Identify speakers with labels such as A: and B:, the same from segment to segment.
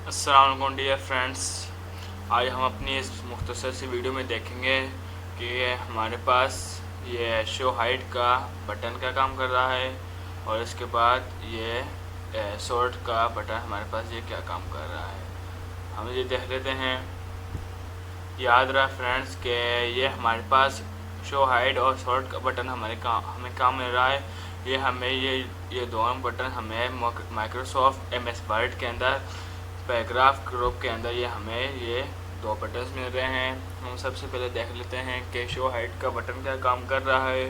A: अस्सलाम वालेकुम dear friends. आज हम अपनी इस मुख्तसर सी वीडियो में देखेंगे कि हमारे पास ये शो हाइट का बटन क्या काम कर रहा है और इसके बाद ये शॉर्ट का बटन हमारे पास ये क्या काम कर रहा है। हम ये देख लेते हैं। याद रहा फ्रेंड्स कि ये हमारे पास शो हाइट और शॉर्ट का बटन हमें काम मिल रहा है। ये दोनों बटन हमें माइक्रोसॉफ्ट एमएस वर्ड के अंदर पैराग्राफ ग्रुप के अंदर ये दो बटन्स मिल रहे हैं। हम सबसे पहले देख लेते हैं कि शो हाइट का बटन क्या काम कर रहा है।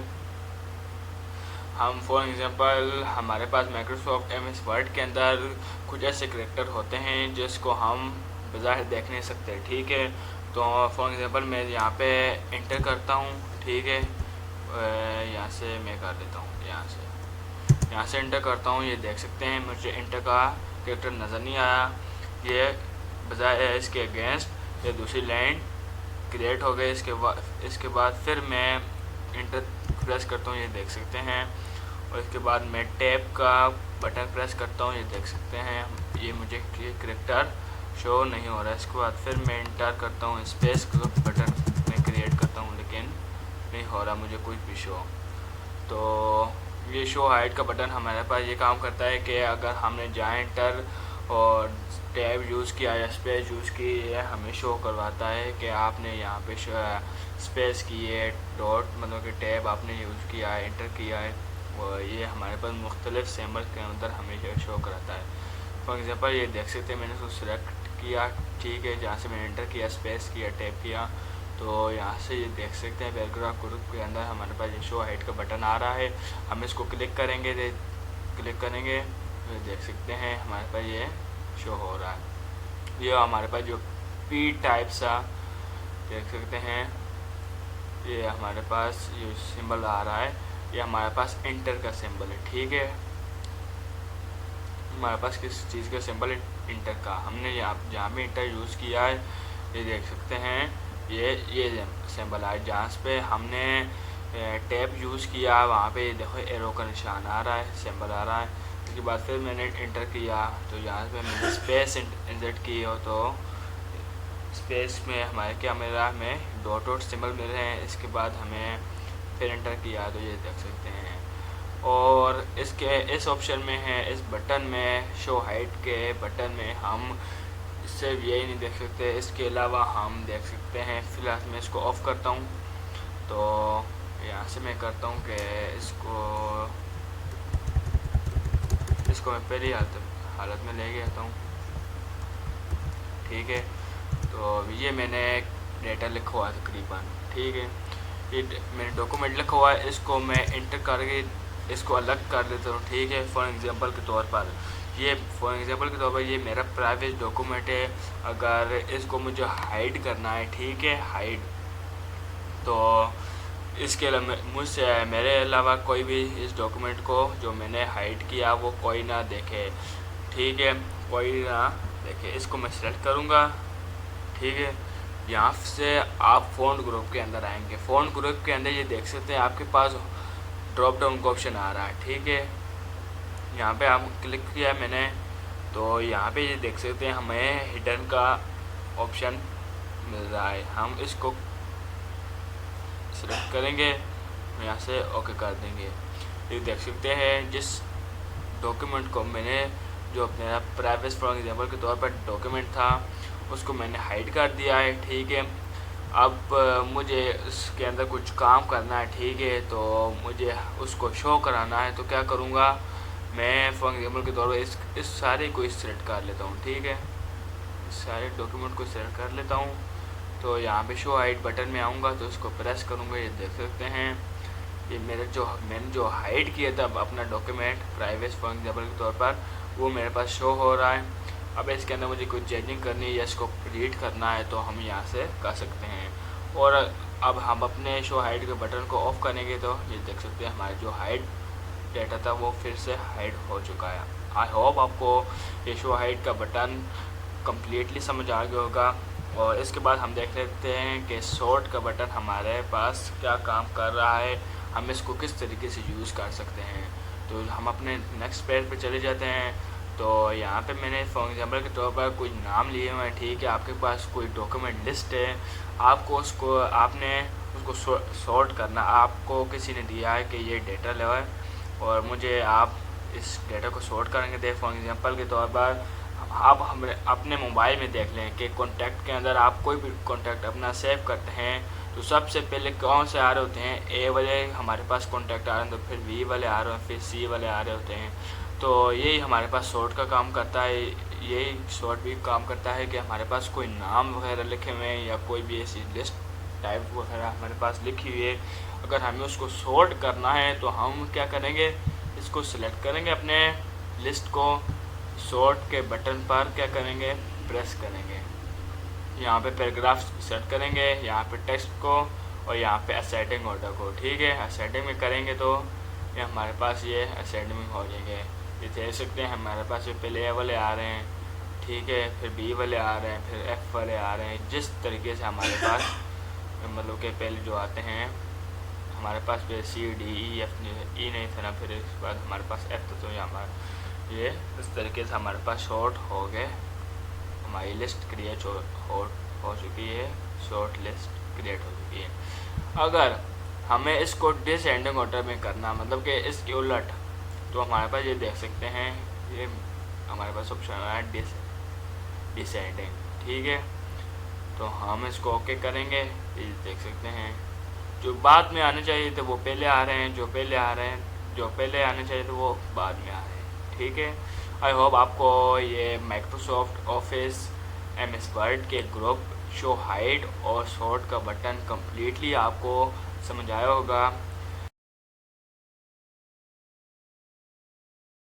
A: हम फॉर एग्जांपल हमारे पास माइक्रोसॉफ्ट एमएस वर्ड के अंदर कुछ ऐसे करैक्टर होते हैं जिसको हम बज़ाहिर देख नहीं सकते, ठीक है। तो फॉर एग्जांपल मैं यहाँ पे इंटर करता हूँ, ठीक है। यहाँ से मैं कर लेता हूँ, यहाँ से इंटर करता हूँ। ये देख सकते हैं मुझे इंटर का करैक्टर नज़र नहीं आया। ये बजाय इसके अगेंस्ट ये दूसरी लाइन क्रिएट हो गई। इसके बाद फिर मैं इंटर प्रेस करता हूँ, ये देख सकते हैं। और इसके बाद मैं टैब का बटन प्रेस करता हूँ, ये देख सकते हैं। ये मुझे करैक्टर शो नहीं हो रहा है। इसके बाद फिर मैं इंटर करता हूँ, स्पेस का बटन मैं क्रिएट करता हूँ, लेकिन नहीं हो रहा मुझे कुछ भी शो। तो ये शो हाइट का बटन हमारे पास ये काम करता है कि अगर हमने जहाँ इंटर और टैब यूज़ किया या स्पेस यूज़ की, ये हमें शो करवाता है कि आपने यहाँ पे स्पेस की है, डॉट मतलब कि टैब आपने यूज़ किया है, इंटर किया है। और ये हमारे पास मुख्तलिफ सिंबल के अंदर हमें शो कराता है। फॉर एग्ज़ाम्पल ये देख सकते हैं, मैंने उसको सिलेक्ट किया, ठीक है। जहाँ से मैंने इंटर किया, स्पेस किया, टैब किया, तो यहाँ से ये देख सकते हैं पैराग्राफ ग्रुप के अंदर हमारे पास ये शो हाइट का बटन आ रहा है। हम इसको क्लिक करेंगे तो देख सकते हैं हमारे पास ये शो हो रहा है। ये हमारे पास जो पी टाइप सा देख सकते हैं, ये हमारे पास ये सिंबल आ रहा है, ये हमारे पास इंटर का सिंबल है, ठीक है। हमारे पास किस चीज़ का सिंबल है? इंटर का। हमने जहाँ भी इंटर यूज़ किया है, ये देख सकते हैं ये सिंबल आया। जहाँ पे हमने टैब यूज़ किया वहाँ पे देखो एरो का निशान आ रहा है, सिंबल आ रहा है। उसके बाद फिर मैंने इंटर किया तो यहाँ पे मैंने स्पेस इंसर्ट की हो, तो स्पेस में हमारे क्या मिल रहा है? हमें डॉट सिंबल मिल रहे हैं। इसके बाद हमें फिर इंटर किया तो ये देख सकते हैं। और इस ऑप्शन में है, इस बटन में शो हाइट के बटन में हम सिर्फ यही नहीं देख सकते, इसके अलावा हम देख सकते हैं। फ़िलहाल मैं इसको ऑफ़ करता हूँ, तो यहाँ से मैं करता हूँ कि इसको मैं पहली हालत में ले आता हूँ, ठीक है। तो ये मैंने डेटा लिखा हुआ है तकरीबन, ठीक है। ये मैंने डॉक्यूमेंट लिखा हुआ है, इसको मैं इंटर करके इसको अलग कर लेता हूँ, ठीक है। फॉर एग्ज़ाम्पल के तौर पर ये मेरा प्राइवेट डॉक्यूमेंट है। अगर इसको मुझे हाइड करना है, ठीक है, हाइड, तो इसके अलावा मुझसे मेरे अलावा कोई भी इस डॉक्यूमेंट को जो मैंने हाइड किया वो कोई ना देखे, ठीक है, कोई ना देखे। इसको मैं सेलेक्ट करूँगा, ठीक है। यहाँ से आप फ़ोन ग्रुप के अंदर आएंगे। फ़ोन ग्रुप के अंदर ये देख सकते हैं आपके पास ड्रॉप डाउन का ऑप्शन आ रहा है, ठीक है। यहाँ पे आप क्लिक किया मैंने, तो यहाँ पे ये देख सकते हैं हमें हिडन का ऑप्शन मिल रहा है। हम इसको सेलेक्ट करेंगे, यहाँ से ओके कर देंगे। ये देख सकते हैं जिस डॉक्यूमेंट को मैंने, जो मेरा प्राइवेट फॉर एग्जाम्पल के तौर पर डॉक्यूमेंट था, उसको मैंने हाइड कर दिया है, ठीक है। अब मुझे इसके अंदर कुछ काम करना है, ठीक है, तो मुझे उसको शो कराना है। तो क्या करूँगा मैं? फॉर एग्जाम्पल के तौर पर इस सारे को सिलेक्ट कर लेता हूँ, ठीक है। इस सारे डॉक्यूमेंट को सिलेक्ट कर लेता हूँ, तो यहाँ पे शो हाइड बटन में आऊँगा तो इसको प्रेस करूँगा। ये देख सकते हैं ये मैंने जो हाइड किया था अपना डॉक्यूमेंट प्राइवेट फॉर एग्जाम्पल के तौर पर, वो मेरे पास शो हो रहा है। अब इसके अंदर मुझे कुछ चेंजिंग करनी है या इसको रीड करना है तो हम यहाँ से कर सकते हैं। और अब हम अपने शो हाइड के बटन को ऑफ़ करेंगे तो ये देख सकते हैं हमारे जो हाइड डेटा था वो फिर से हाइड हो चुका है। आई होप आपको ये शो हाइड का बटन कम्प्लीटली समझ आ गया होगा। और इसके बाद हम देख लेते हैं कि शॉर्ट का बटन हमारे पास क्या काम कर रहा है, हम इसको किस तरीके से यूज़ कर सकते हैं। तो हम अपने नेक्स्ट पेज पे चले जाते हैं। तो यहाँ पे मैंने फॉर एग्जांपल के तौर पर कोई नाम लिए हुए हैं, ठीक है। आपके पास कोई डॉक्यूमेंट लिस्ट है, आपने उसको सॉर्ट करना। आपको किसी ने दिया है कि ये डेटा लेवल और मुझे आप इस डेटा को सॉर्ट करेंगे दे। फॉर एग्जांपल के तौर पर आप हमें अपने मोबाइल में देख लें कि कॉन्टैक्ट के अंदर आप कोई भी कॉन्टैक्ट अपना सेव करते हैं तो सबसे पहले कौन से आ रहे होते हैं, ए वाले हमारे पास कॉन्टैक्ट आ रहे हैं, तो फिर बी वाले आ रहे हैं, फिर सी वाले आ रहे होते हैं। तो यही हमारे पास सॉर्ट का काम करता है। यही सॉर्ट भी काम करता है कि हमारे पास कोई नाम वगैरह लिखे हुए हैं या कोई भी ऐसी लिस्ट टाइप वगैरह हमारे पास लिखी हुई है, अगर हमें उसको सॉर्ट करना है तो हम क्या करेंगे, इसको सिलेक्ट करेंगे, अपने लिस्ट को सॉर्ट के बटन पर क्या करेंगे, प्रेस करेंगे। यहाँ पे पैराग्राफ सेट करेंगे, यहाँ पे टेक्स्ट को और यहाँ पे असेंडिंग ऑर्डर को, ठीक है। असेंडिंग में करेंगे तो ये हमारे पास ये असेंडिंग हो जाएंगे। ये देख सकते हैं हमारे पास ये पहले ए वाले आ रहे हैं, ठीक है, फिर बी वाले आ रहे हैं, फिर एफ़ वाले आ रहे हैं। जिस तरीके से हमारे पास मतलब कि पहले जो आते हैं हमारे पास फिर C D E F E नहीं था ना, फिर इसके बाद हमारे पास एफ तो यहाँ ये इस तरीके से हमारे पास शॉर्ट हो गए, हमारी लिस्ट क्रिएट हो चुकी है, शॉर्ट लिस्ट क्रिएट हो चुकी है। अगर हमें इसको डिसेंडिंग ऑर्डर में करना, मतलब कि इसके उलट, तो हमारे पास ये देख सकते हैं, ये हमारे पास ऑप्शन है डिसेंडिंग, ठीक है। तो हम इसको ओके करेंगे, ये देख सकते हैं जो बाद में आने चाहिए थे वो पहले आ रहे हैं, जो पहले आने चाहिए थे वो बाद में आ रहे हैं, ठीक है। आई होप आपको ये माइक्रोसॉफ्ट ऑफिस MS वर्ड के ग्रुप शो हाइड और सॉर्ट का बटन कम्प्लीटली आपको समझ आया होगा।